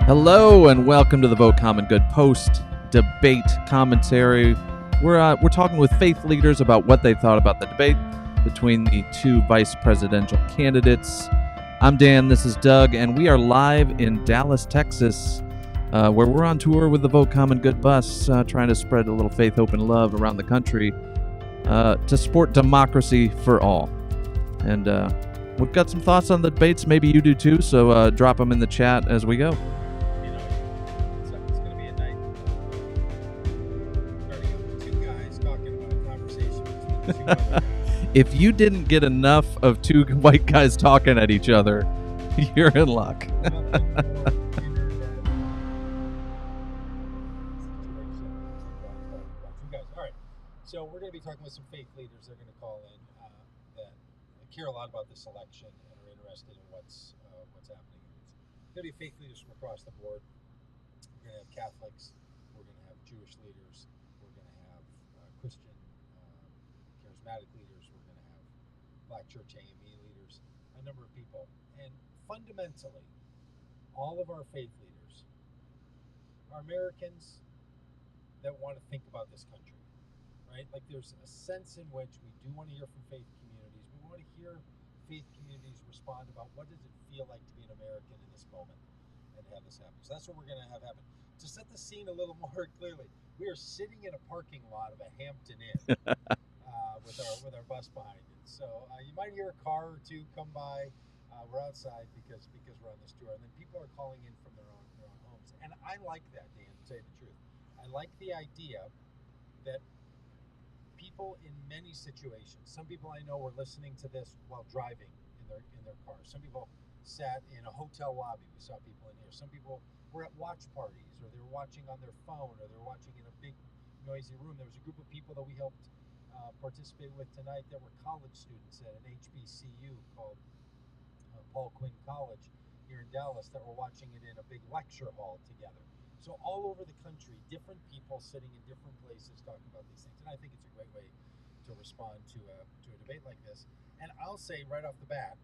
Hello and welcome to the Vote Common Good post debate commentary. We're talking with faith leaders about what they thought about the debate between the two vice presidential candidates. I'm Dan, this is Doug, and we are live in Dallas, Texas, where we're on tour with the Vote Common Good bus, trying to spread a little faith, hope, and love around the country to support democracy for all. And we've got some thoughts on the debates. Maybe you do too, so drop them in the chat as we go. If you didn't get enough of two white guys talking at each other, you're in luck. All right, so we're going to be talking with some faith leaders. They're going to call in that care a lot about this election and are interested in what's happening. It's going to be faith leaders from across the board. We're going to have Catholics. We're going to have Jewish leaders. We're going to have Christian charismatic leaders. We're going to have Black Church AME leaders, a number of people. And fundamentally, all of our faith leaders are Americans that want to think about this country, right? Like there's a sense in which we do want to hear from faith communities. We want to hear faith communities respond about what does it feel like to be an American in this moment and have this happen. So that's what we're going to have happen. To set the scene a little more clearly, we are sitting in a parking lot of a Hampton Inn with our bus behind it. So you might hear a car or two come by. We're outside because we're on this tour, and then people are calling in from their own homes. And I like that, Dan, to tell you the truth. I like the idea that people in many situations, some people I know were listening to this while driving in their cars. Some people sat in a hotel lobby. We saw people in here. Some people were at watch parties, or they were watching on their phone, or they were watching in a big noisy room. There was a group of people that we helped participate with tonight that were college students at an HBCU called Paul Quinn College here in Dallas that were watching it in a big lecture hall together. So all over the country, different people sitting in different places talking about these things. And I think it's a great way to respond to a debate like this. And I'll say right off the bat,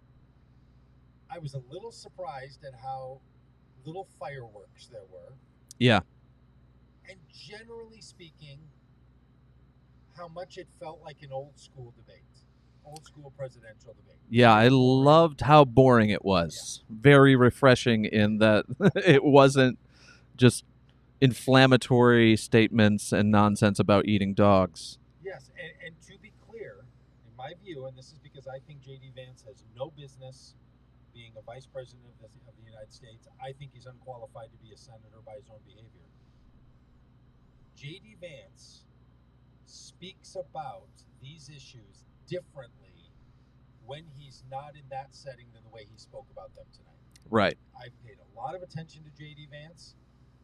I was a little surprised at how little fireworks there were. Yeah. And generally speaking, how much it felt like an old school presidential debate. Yeah, I loved how boring it was. Yeah. Very refreshing in that it wasn't just inflammatory statements and nonsense about eating dogs. Yes, and to be clear, in my view, and this is because I think J.D. Vance has no business being a vice president of the United States. I think he's unqualified to be a senator by his own behavior. J.D. Vance speaks about these issues differently when he's not in that setting than the way he spoke about them tonight. Right. I've paid a lot of attention to J.D. Vance.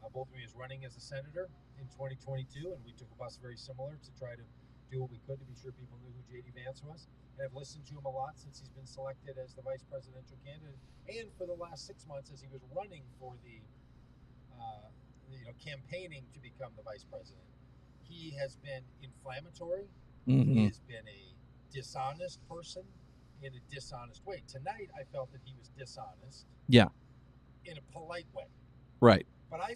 Both of me was running as a senator in 2022, and we took a bus very similar to try to do what we could to be sure people knew who J.D. Vance was. And I've listened to him a lot since he's been selected as the vice presidential candidate, and for the last 6 months as he was running for the, campaigning to become the vice president. He has been inflammatory. Mm-hmm. He has been a dishonest person in a dishonest way. Tonight, I felt that he was dishonest. Yeah. In a polite way. Right. But I